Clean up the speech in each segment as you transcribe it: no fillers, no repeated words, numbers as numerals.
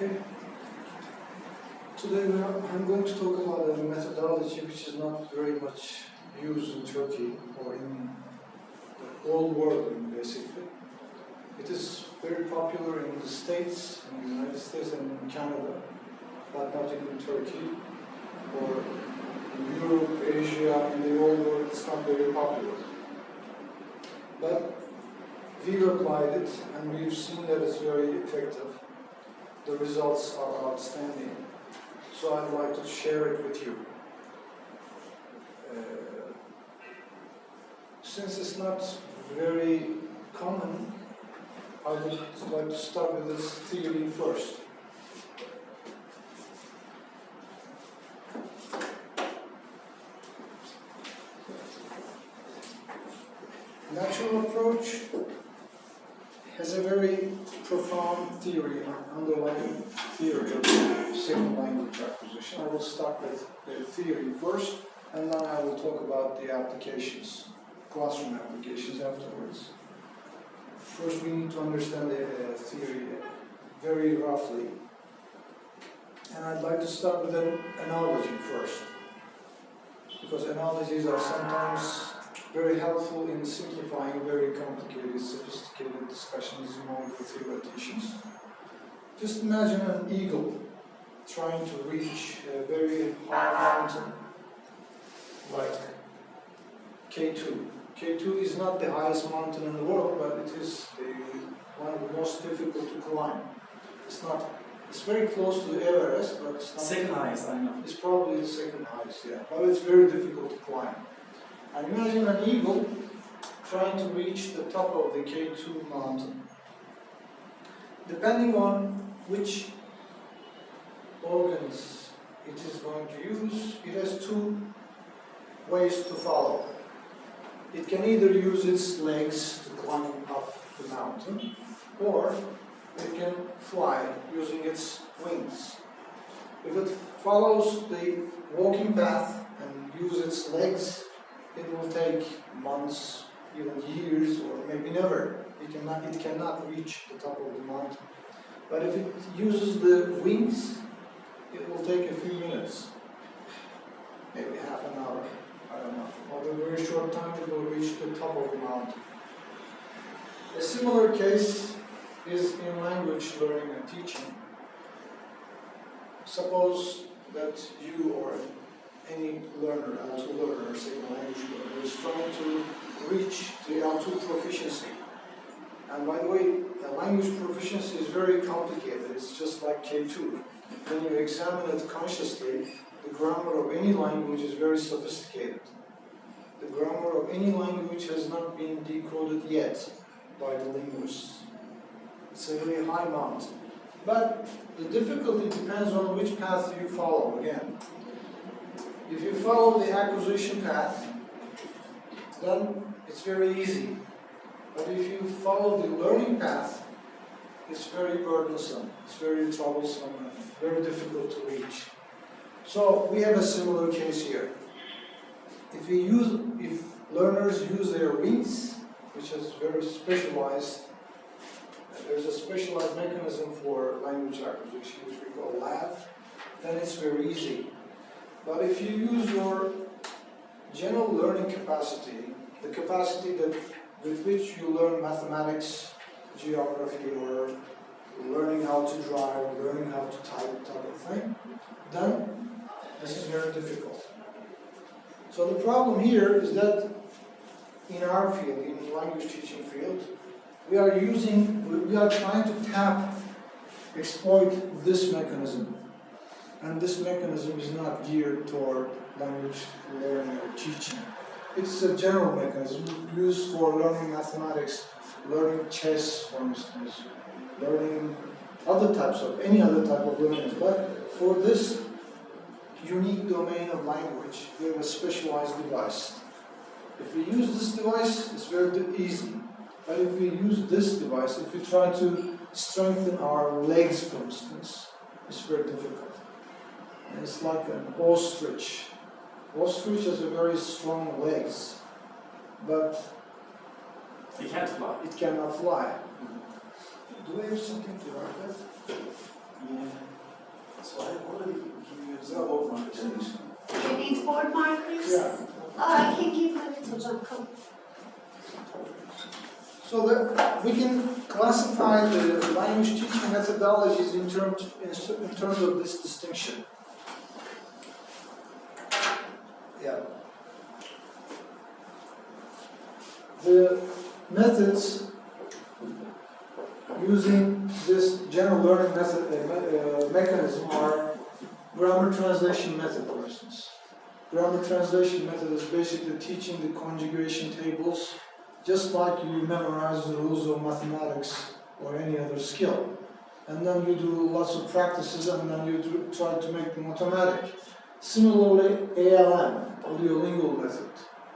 Okay. Today I'm going to talk about a methodology which is not very much used in Turkey or in the whole world, basically. It is very popular in the States, in the United States and in Canada, but not in Turkey or in Europe, Asia, in the whole world. It's not very popular. But we've applied it and we've seen that it's very effective. The results are outstanding. So I'd like to share it with you. Since it's not very common, I would like to start with this theory first. Natural approach has a very profound theory, underlying theory of second language acquisition. I will start with the theory first, and then I will talk about the applications, classroom applications afterwards. First, we need to understand the theory very roughly. And I'd like to start with an analogy first, because analogies are sometimes very helpful in simplifying very complicated, sophisticated discussions among the theoreticians. Just imagine an eagle trying to reach a very high mountain, like K2. K2 is not the highest mountain in the world, but it is one of the most difficult to climb. It's very close to Everest, but it's not second highest, I know. It's probably the second highest, yeah, but it's very difficult to climb. And imagine an eagle trying to reach the top of the K2 mountain. Depending on which organs it is going to use, it has two ways to follow. It can either use its legs to climb up the mountain, or it can fly using its wings. If it follows the walking path and uses its legs, it will take months, even years, or maybe never. It cannot reach the top of the mountain. But if it uses the wings, it will take a few minutes, maybe half an hour, I don't know. Over a very short time, it will reach the top of the mountain. A similar case is in language learning and teaching. Suppose that you or any learner, L2 learner, second language learner, is trying to reach the L2 proficiency. And by the way, language proficiency is very complicated. It's just like K2. When you examine it consciously, the grammar of any language is very sophisticated. The grammar of any language has not been decoded yet by the linguists. It's a very high mountain. But the difficulty depends on which path you follow, again. If you follow the acquisition path, then it's very easy. But if you follow the learning path, it's very burdensome, it's very troublesome, and very difficult to reach. So we have a similar case here. If learners use their wings, which is very specialized, there's a specialized mechanism for language acquisition, which we call LAV, then it's very easy. But if you use your general learning capacity, the capacity with which you learn mathematics, geography, or learning how to drive, learning how to type type of thing, then this is very difficult. So the problem here is that in our field, in the language teaching field, we are trying to exploit this mechanism. And this mechanism is not geared toward language learning or teaching. It's a general mechanism used for learning mathematics, learning chess, for instance, learning any other type of learning. But for this unique domain of language, we have a specialized device. If we use this device, it's very easy. But if we use this device, if we try to strengthen our legs, for instance, it's very difficult. And it's like an ostrich. Ostrich has a very strong legs, but it can't fly. It cannot fly. Do we have something to write that? Yeah. So I already give you the board markers. You need board markers? Yeah. I can give them to them. Come. So that we can classify the language teaching methodologies in terms of this distinction. Yeah. The methods using this general learning method, mechanism are grammar translation method, for instance. Grammar translation method is basically teaching the conjugation tables just like you memorize the rules of mathematics or any other skill. And then you do lots of practices and then you try to make them automatic. Similarly, ALM, audiolingual method.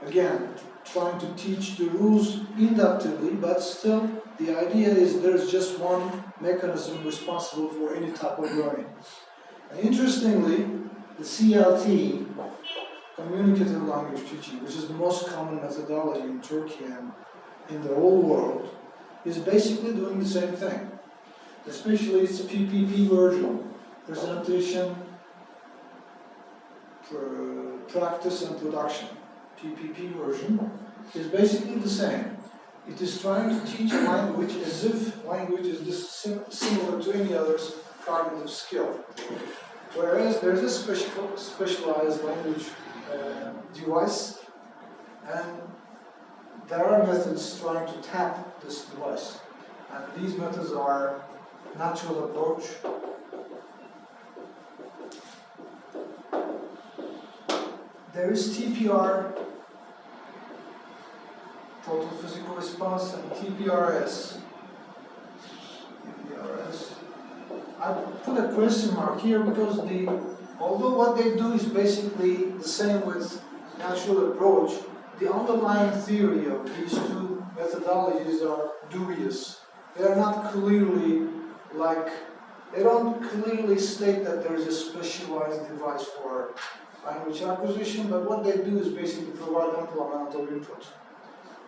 Again, trying to teach the rules inductively, but still the idea is there's just one mechanism responsible for any type of learning. And interestingly, the CLT, communicative language teaching, which is the most common methodology in Turkey and in the whole world, is basically doing the same thing. Especially its PPP version, presentation, practice and production. PPP version is basically the same. It is trying to teach language as if language is similar to any other cognitive skill. Whereas there's a specialized language device, and there are methods trying to tap this device. And these methods are natural approach, there is TPR, total physical response, and TPRS. I put a question mark here because although what they do is basically the same with natural approach, the underlying theory of these two methodologies are dubious. They are not clearly they don't clearly state that there is a specialized device for language acquisition, but what they do is basically provide ample amount of input.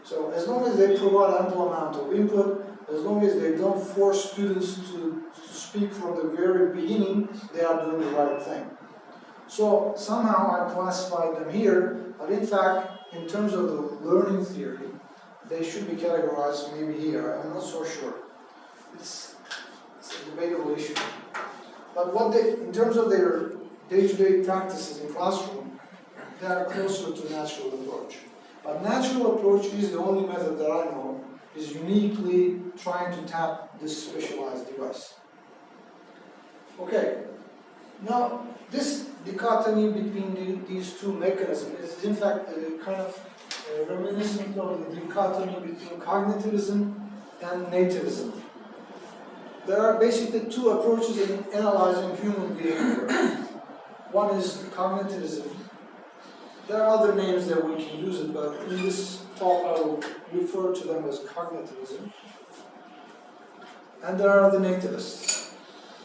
So as long as they provide ample amount of input, as long as they don't force students to speak from the very beginning, they are doing the right thing. So somehow I classified them here, but in fact, in terms of the learning theory, they should be categorized maybe here. I'm not so sure. It's a debatable issue. But in terms of their day-to-day practices in classroom, they are closer to natural approach. But natural approach is the only method that I know is uniquely trying to tap this specialized device. Okay, now this dichotomy between these two mechanisms is in fact kind of reminiscent of the dichotomy between cognitivism and nativism. There are basically two approaches in analyzing human behavior. One is cognitivism. There are other names that we can use it, but in this talk I will refer to them as cognitivism. And there are the nativists.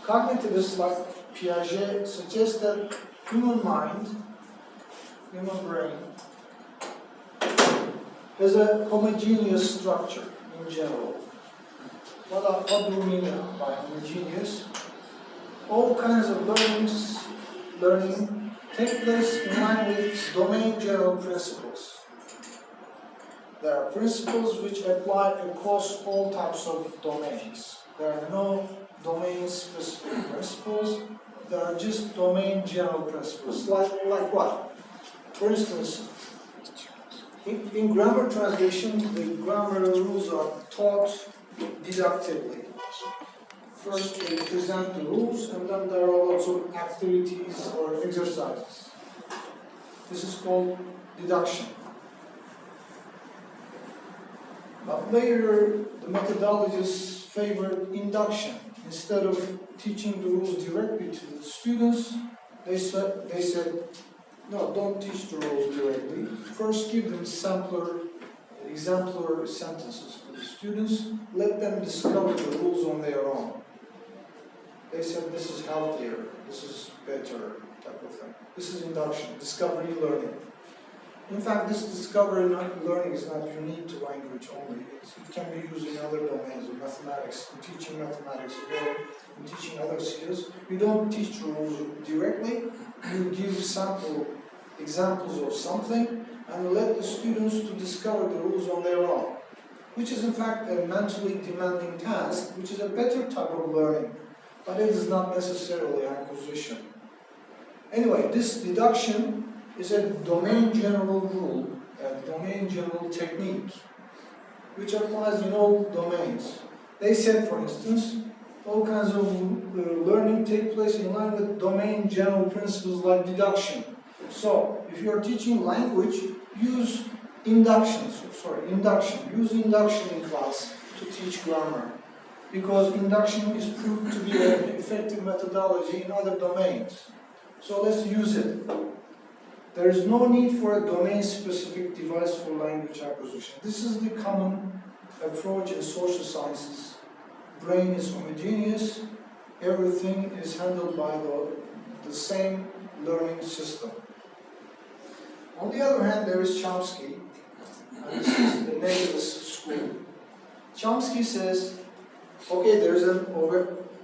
Cognitivists like Piaget suggest that human mind, human brain, has a homogeneous structure in general. What do we mean by homogeneous? All kinds of learning take place in line with domain general principles. There are principles which apply across all types of domains. There are no domain-specific principles. There are just domain general principles. Like what? For instance, in grammar translation, the grammar rules are taught deductively. First, they present the rules, and then there are lots of activities or exercises. This is called deduction. But later, the methodologists favored induction. Instead of teaching the rules directly to the students, they said, no, don't teach the rules directly. First, give them exemplary sentences for the students. Let them discover the rules on their own. They said this is healthier, this is better, type of thing. This is induction, discovery learning. In fact, this discovery learning is not unique to language only. It can be used in other domains, in mathematics, in teaching mathematics, in teaching other skills. You don't teach rules directly, you give sample examples of something and let the students to discover the rules on their own, which is in fact a mentally demanding task, which is a better type of learning, but it is not necessarily acquisition. Anyway, this deduction is a domain general rule, a domain general technique, which applies in all domains. They said, for instance, all kinds of learning take place in line with domain general principles like deduction. So, if you are teaching language, use induction. Use induction in class to teach grammar, because induction is proved to be an effective methodology in other domains. So let's use it. There is no need for a domain-specific device for language acquisition. This is the common approach in social sciences. Brain is homogeneous, everything is handled by the same learning system. On the other hand, there is Chomsky, and this is the nativist school. Chomsky says, okay, there's an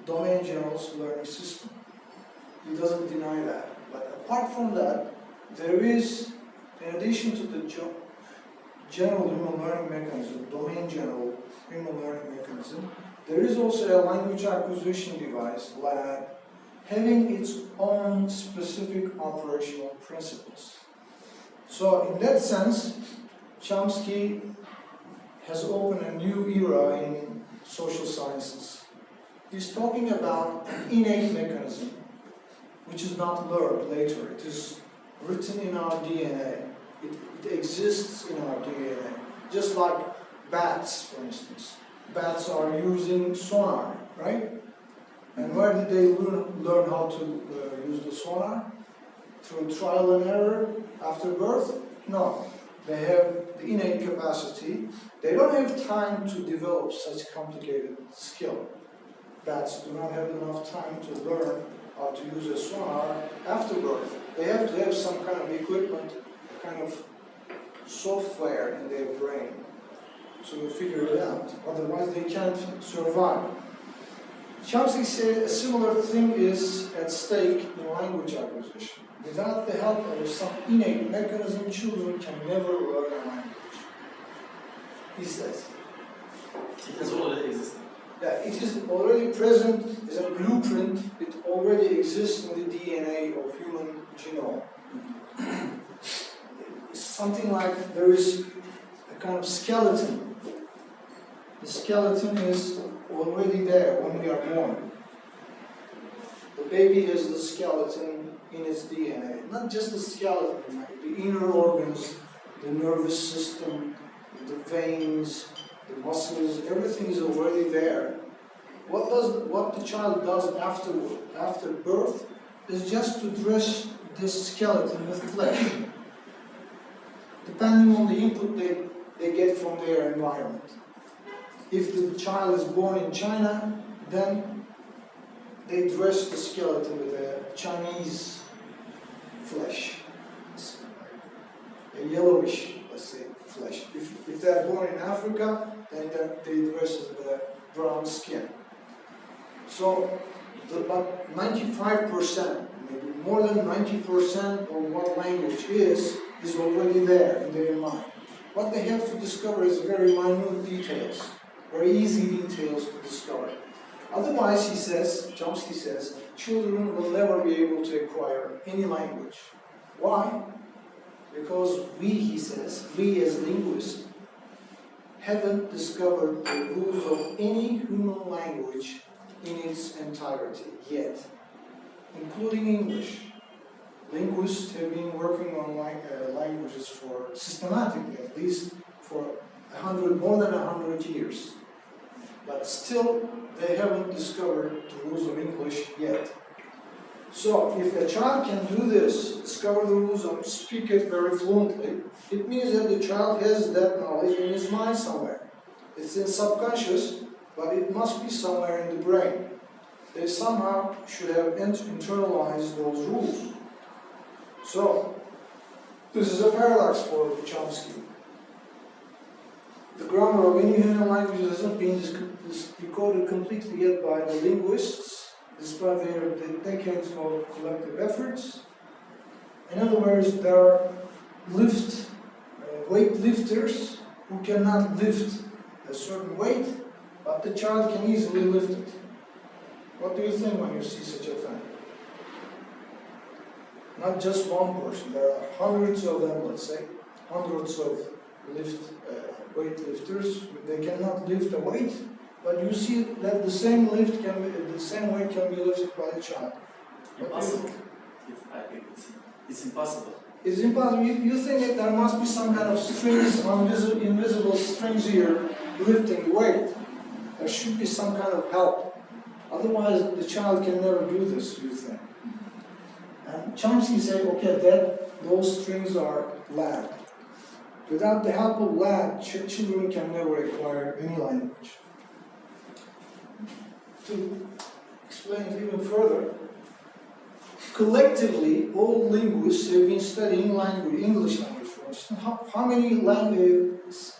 domain general learning system. He doesn't deny that. But apart from that, there is, in addition to the general human learning mechanism, domain general human learning mechanism, there is also a language acquisition device, LAD, having its own specific operational principles. So in that sense, Chomsky has opened a new era in social sciences. He's talking about an innate mechanism, which is not learned later. It is written in our DNA. It exists in our DNA. Just like bats, for instance. Bats are using sonar, right? And where did they learn how to use the sonar? Through trial and error after birth? No. They have the innate capacity. They don't have time to develop such complicated skill. Bats do not have enough time to learn how to use a sonar after birth. They have to have some kind of equipment, kind of software in their brain to figure it out. Otherwise, they can't survive. Chomsky said a similar thing is at stake in language acquisition. Without the help of some innate mechanism, children can never learn a language. He says. It has already existed. Yeah, it is already present as a blueprint. It already exists in the DNA of human genome. It's something like there is a kind of skeleton. The skeleton is already there when we are born. The baby has the skeleton in its DNA. Not just the skeleton, right? The inner organs, the nervous system, the veins, the muscles, everything is already there. What the child does after birth is just to dress this skeleton with flesh, depending on the input they get from their environment. If the child is born in China, then they dress the skeleton with a Chinese flesh, a yellowish, let's say, flesh. If they're born in Africa, then they dress it with a brown skin. So, about 95%, maybe more than 90% of what language is already there in their mind. What they have to discover is very minute details, very easy details to discover. Otherwise, he says, Chomsky says, children will never be able to acquire any language. Why? Because he says, we as linguists haven't discovered the rules of any human language in its entirety yet, including English. Linguists have been working on languages systematically, at least for more than 100 years. But still, they haven't discovered the rules of English yet. So, if a child can do this, discover the rules and speak it very fluently, it means that the child has that knowledge in his mind somewhere. It's in subconscious, but it must be somewhere in the brain. They somehow should have internalized those rules. So, This is a paradox for Chomsky. The grammar of any human language hasn't been decoded completely yet by the linguists, despite their decades of collective efforts. In other words, there are weight lifters who cannot lift a certain weight, but the child can easily lift it. What do you think when you see such a thing? Not just one person, there are hundreds of them, let's say, hundreds of weightlifters. They cannot lift a weight, but you see that the same weight can be lifted by the child. Impossible. It's impossible. It's impossible. You think that there must be some kind of strings, invisible strings here lifting the weight. There should be some kind of help. Otherwise, the child can never do this, you think. And Chomsky said, okay, that those strings are lag. Without the help of lag, children can never acquire any language. To explain it even further, collectively, all linguists have been studying language, English language, for instance. How many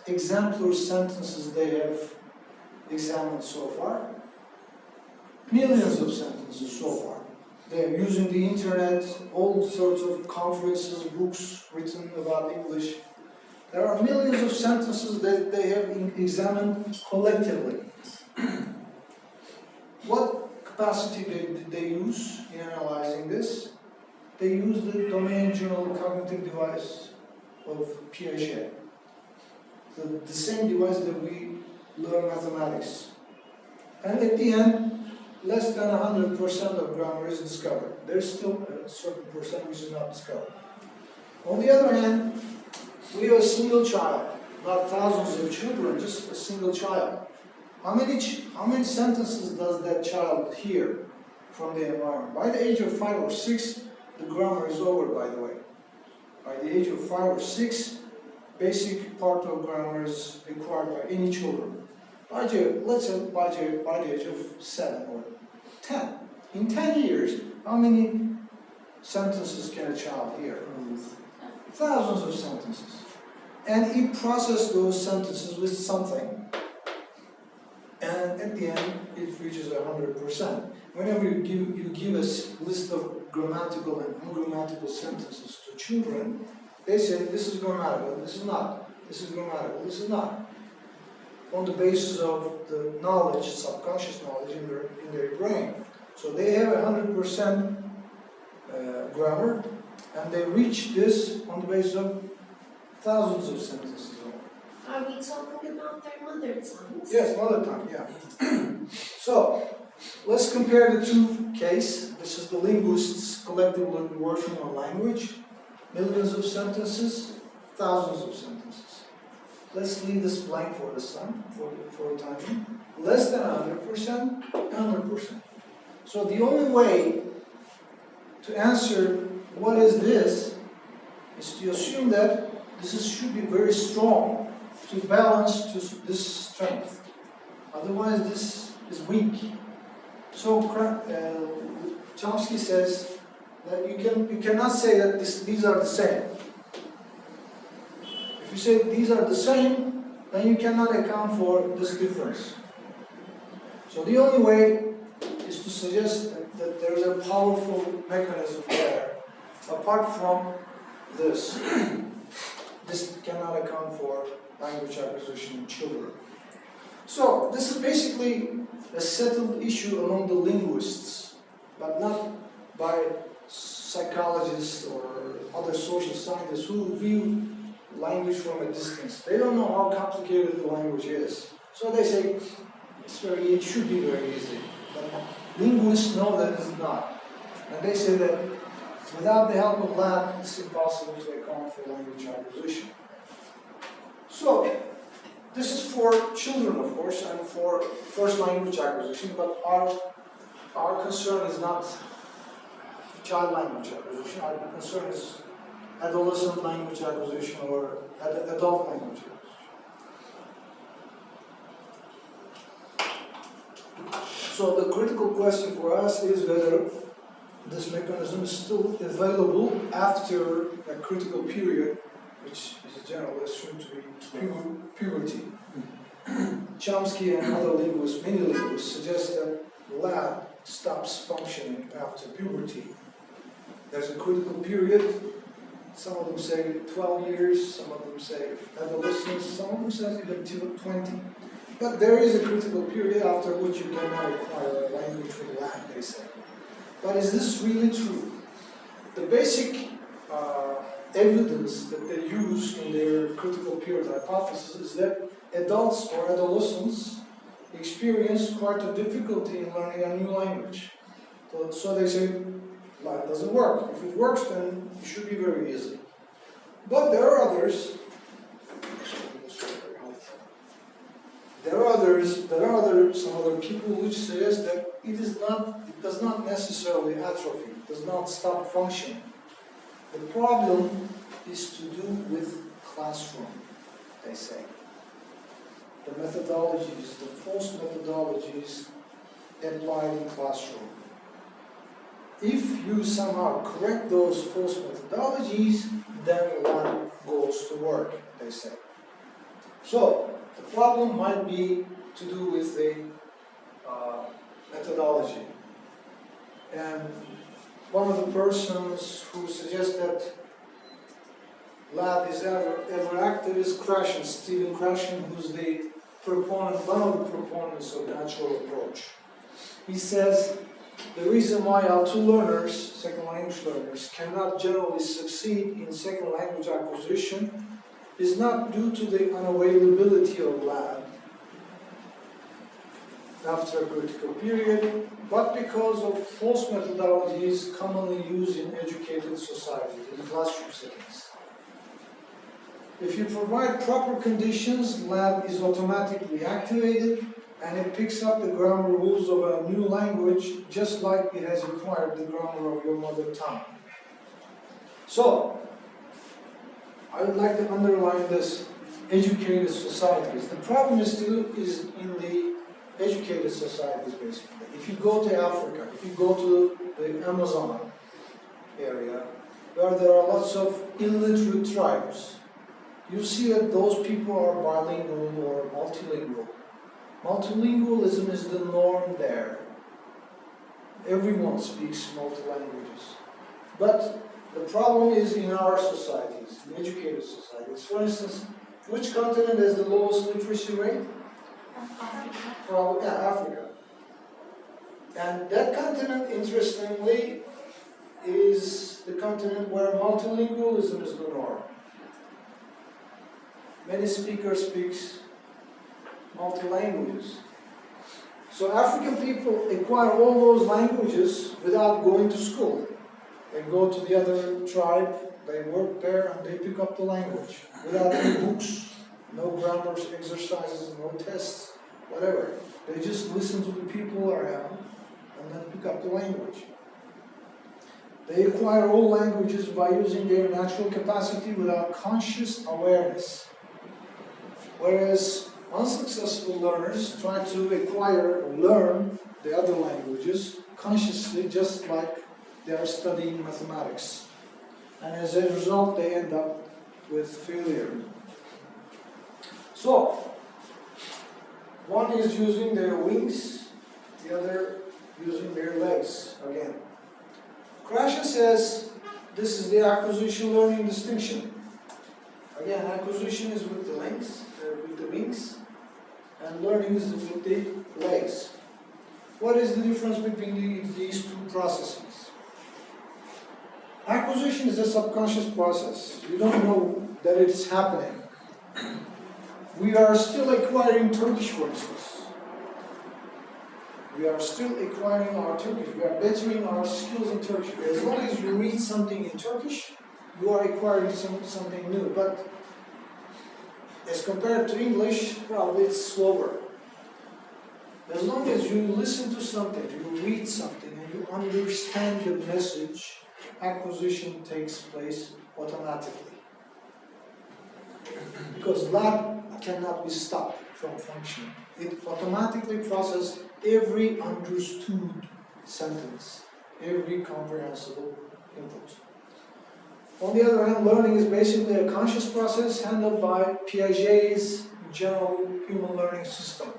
exemplar sentences they have examined so far? Millions of sentences so far. They are using the internet, all sorts of conferences, books written about English. There are millions of sentences that they have examined collectively. What capacity did they use in analyzing this? They used the domain general cognitive device of Piaget. The same device that we learn mathematics. And at the end, less than 100% of grammar is discovered. There's still a certain percent which is not discovered. On the other hand, we have a single child, not thousands of children, just a single child. How many sentences does that child hear from the environment? By the age of 5 or 6, the grammar is over, by the way. By the age of 5 or 6, basic part of grammar is acquired by any children. Let's say by the age of 7 or 10. In 10 years, how many sentences can a child hear? Thousands of sentences. And it processes those sentences with something. And at the end, it reaches 100%. Whenever you give a list of grammatical and ungrammatical sentences to children, they say, this is grammatical, this is not. This is grammatical, this is not. On the basis of the knowledge, subconscious knowledge in their brain. So they have 100% grammar, and they reach this on the basis of thousands of sentences. Are we talking about their mother tongues? Yes, mother tongue, yeah. So, let's compare the two cases. This is the linguists collectively working on language. Millions of sentences, thousands of sentences. Let's leave this blank for the sum, for a time being. Less than 100%, 100%. So the only way to answer what is this is to assume that this should be very strong to balance this strength. Otherwise, this is weak. So Chomsky says that you cannot say that these are the same. If you say these are the same, then you cannot account for this difference. So the only way is to suggest that there is a powerful mechanism there, apart from this. This cannot account for language acquisition in children. So this is basically a settled issue among the linguists, but not by psychologists or other social scientists who view language from a distance. They don't know how complicated the language is. So they say it should be very easy. But linguists know that it's not. And they say that without the help of lab, it's impossible to account for language acquisition. So, this is for children, of course, and for first language acquisition, but our concern is not child language acquisition. Our concern is adolescent language acquisition or adult language acquisition. So the critical question for us is whether this mechanism is still available after a critical period, which is generally assumed to be puberty. Chomsky and other linguists, many linguists, suggest that lab stops functioning after puberty. There's a critical period. Some of them say 12 years, some of them say adolescence, some of them say even 20. But there is a critical period after which you cannot acquire a language with lab, they say. But is this really true? The basic evidence that they use in their critical period hypothesis is that adults or adolescents experience quite a difficulty in learning a new language. So they say, it doesn't work. If it works, then it should be very easy. But there are others. Some other people which suggest that it does not necessarily atrophy, it does not stop functioning. The problem is to do with classroom, they say. The methodologies, the false methodologies applied in classroom. If you somehow correct those false methodologies, then one goes to work, they say. So, the problem might be to do with the methodology. And one of the persons who suggests that lab is ever active is Krashen, Stephen Krashen, who's the proponent, one of the proponents of natural approach. He says the reason why L2 learners, second language learners, cannot generally succeed in second language acquisition is not due to the unavailability of lab after a critical period, but because of false methodologies commonly used in educated societies, in classroom settings. If you provide proper conditions, lab is automatically activated and it picks up the grammar rules of a new language just like it has acquired the grammar of your mother tongue. So, I would like to underline this: educated societies. The problem is in the educated societies, basically. If you go to Africa, if you go to the Amazon area, where there are lots of illiterate tribes, you see that those people are bilingual or multilingual. Multilingualism is the norm there. Everyone speaks multi-languages. But the problem is in our societies, in educated societies. For instance, which continent has the lowest literacy rate? Probably, Africa. And that continent, interestingly, is the continent where multilingualism is the norm. Many speakers speak multi-languages. So African people acquire all those languages without going to school. They go to the other tribe, they work there, and they pick up the language without any books, no grammar exercises, no tests, whatever. They just listen to the people around and then pick up the language. They acquire all languages by using their natural capacity without conscious awareness. Whereas unsuccessful learners try to acquire or learn the other languages consciously, just like they are studying mathematics. And as a result, they end up with failure. So, one is using their wings, the other using their legs again. Krashen says this is the acquisition-learning distinction. Again, acquisition is with the wings, and learning is with the legs. What is the difference between these two processes? Acquisition is a subconscious process. You don't know that it's happening. We are still acquiring Turkish, for instance. We are still acquiring our Turkish. We are bettering our skills in Turkish. As long as you read something in Turkish, you are acquiring something new. But as compared to English, probably it's slower. As long as you listen to something, you read something, and you understand the message, acquisition takes place automatically. Because lab cannot be stopped from functioning. It automatically processes every understood sentence, every comprehensible input. On the other hand, learning is basically a conscious process handled by Piaget's general human learning system.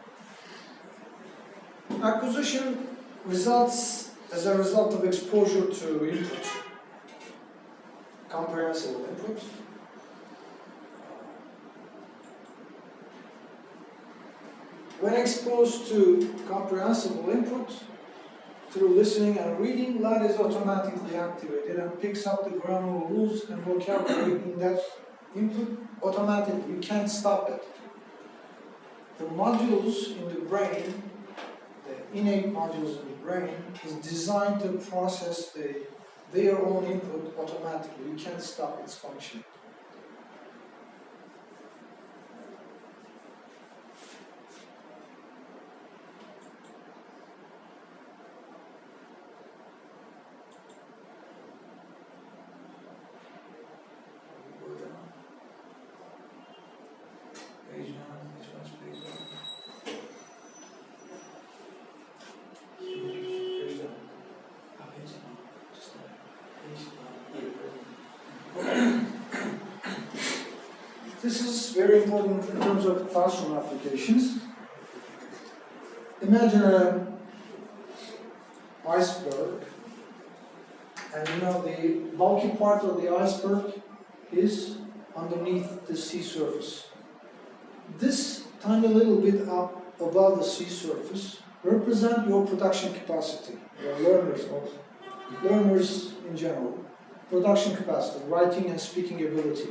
Acquisition results as a result of exposure to input, comprehensible input. When exposed to comprehensible input, through listening and reading, learn is automatically activated and picks up the grammar rules and vocabulary in that input automatically. You can't stop it. The modules in the brain, the innate modules in the brain, is designed to process their own input automatically. You can't stop its function. This is very important in terms of classroom applications. Imagine an iceberg, and you know the bulky part of the iceberg is underneath the sea surface. This tiny little bit up above the sea surface represent your production capacity, your learners in general, production capacity, writing and speaking ability.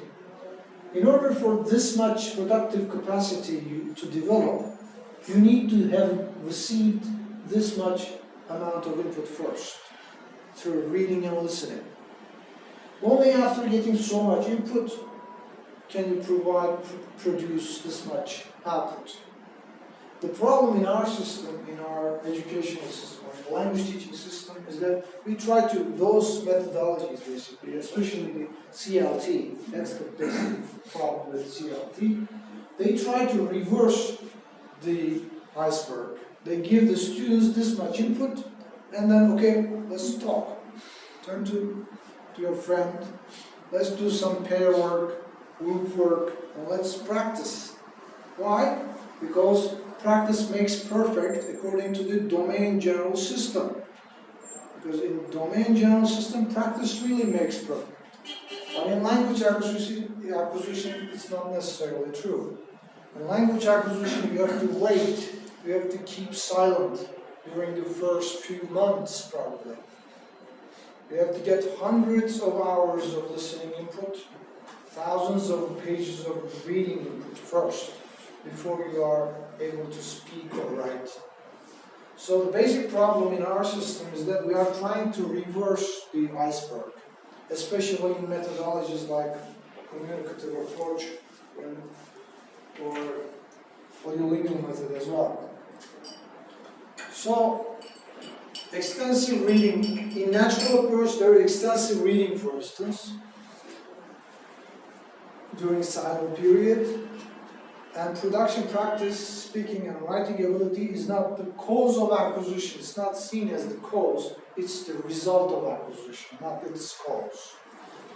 In order for this much productive capacity to develop, you need to have received this much amount of input first, through reading and listening. Only after getting so much input can you produce this much output. The problem in our system, in our educational system, or in the language teaching system, is that we try to, those methodologies basically, especially the CLT, that's the basic problem with CLT, they try to reverse the iceberg. They give the students this much input, and then, okay, let's talk. Turn to your friend, let's do some pair work, group work, and let's practice. Why? Because practice makes perfect according to the domain general system. Because in domain general system, practice really makes perfect. But in language acquisition, it's not necessarily true. In language acquisition, you have to wait, you have to keep silent during the first few months, probably. You have to get hundreds of hours of listening input, thousands of pages of reading input first, before you are able to speak or write. So the basic problem in our system is that we are trying to reverse the iceberg, especially in methodologies like communicative approach or audiolingual method as well. So, extensive reading. In natural approach, there is extensive reading, for instance, during silent period. And production practice, speaking and writing ability is not the cause of acquisition. It's not seen as the cause. It's the result of acquisition, not its cause.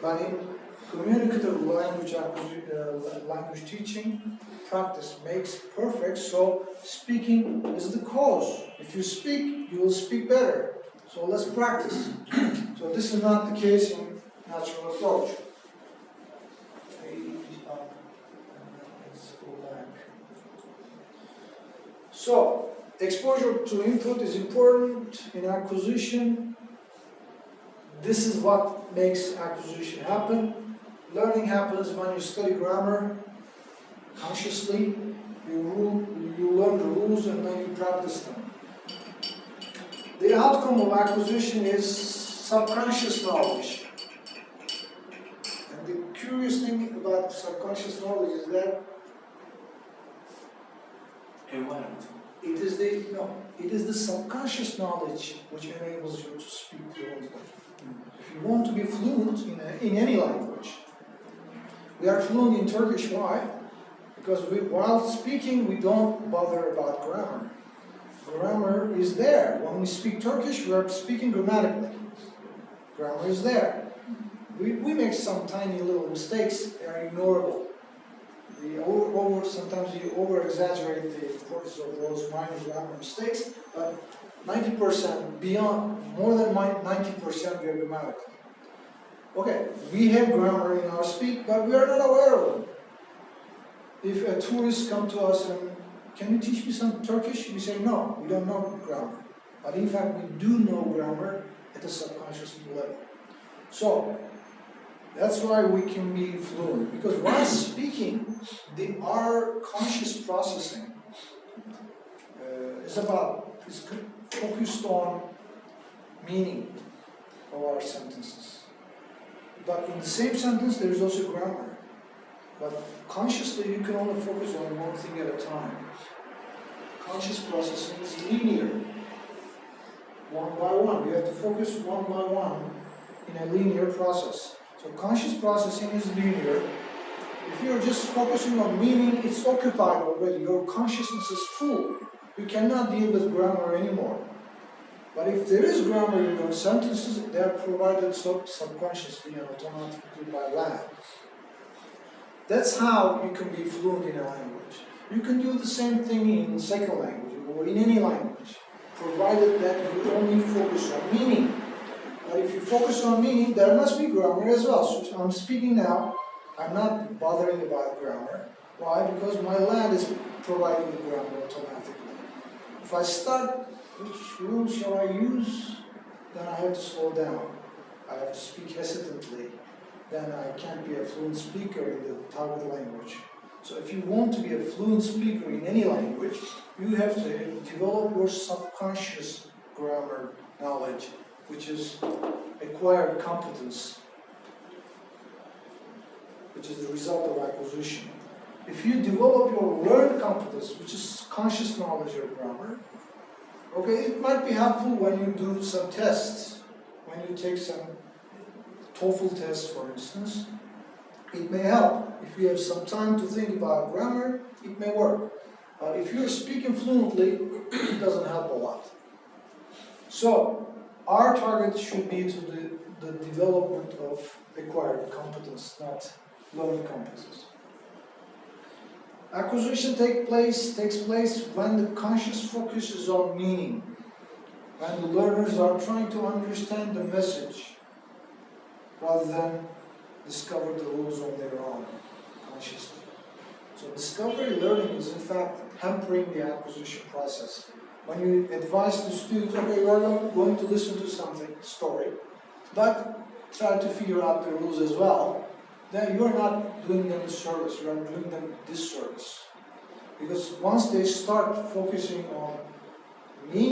But in communicative language teaching, practice makes perfect. So speaking is the cause. If you speak, you will speak better. So let's practice. So this is not the case in natural approach. So, exposure to input is important in acquisition. This is what makes acquisition happen. Learning happens when you study grammar consciously. You learn the rules and then you practice them. The outcome of acquisition is subconscious knowledge. And the curious thing about subconscious knowledge is that environment. it is the subconscious knowledge which enables you to speak fluently. If you want to be fluent in any language, we are fluent in Turkish. Why? Because while speaking, we don't bother about grammar. grammar is there. When we speak Turkish, we are speaking grammatically. Grammar is there. We make some tiny little mistakes, they are ignorable. Sometimes you over-exaggerate the importance of those minor grammar mistakes, but 90%, more than 90% we are grammatical. Okay, we have grammar in our speak, but we are not aware of it. If a tourist comes to us and, can you teach me some Turkish? We say, no, we don't know grammar. But in fact, we do know grammar at a subconscious level. So, that's why we can be fluent. Because while speaking, our conscious processing is focused on meaning of our sentences. But in the same sentence, there is also grammar. But consciously, you can only focus on one thing at a time. Conscious processing is linear, one by one. You have to focus one by one in a linear process. So conscious processing is linear. If you're just focusing on meaning, it's occupied already. Your consciousness is full. You cannot deal with grammar anymore. But if there is grammar in your sentences, they are provided subconsciously and automatically by lab. That's how you can be fluent in a language. You can do the same thing in second language or in any language, provided that you only focus on meaning. But if you focus on meaning, there must be grammar as well. So I'm speaking now, I'm not bothering about grammar. Why? Because my lad is providing the grammar automatically. If I start, which rule shall I use? Then I have to slow down. I have to speak hesitantly. Then I can't be a fluent speaker in the target language. So if you want to be a fluent speaker in any language, you have to develop your subconscious grammar knowledge, which is acquired competence, which is the result of acquisition. If you develop your learned competence, which is conscious knowledge of grammar, okay, it might be helpful when you do some tests, when you take some TOEFL test, for instance. It may help. If you have some time to think about grammar, it may work. But if you're speaking fluently, it doesn't help a lot. So, our target should be to the development of acquired competence, not learned competence. Acquisition takes place when the conscious focus is on meaning, when the learners are trying to understand the message rather than discover the rules on their own consciously. So discovery learning is in fact hampering the acquisition process. When you advise the students, okay, you are going to listen to story, but try to figure out the rules as well, then you are not doing them a service, you are doing them disservice. Because once they start focusing on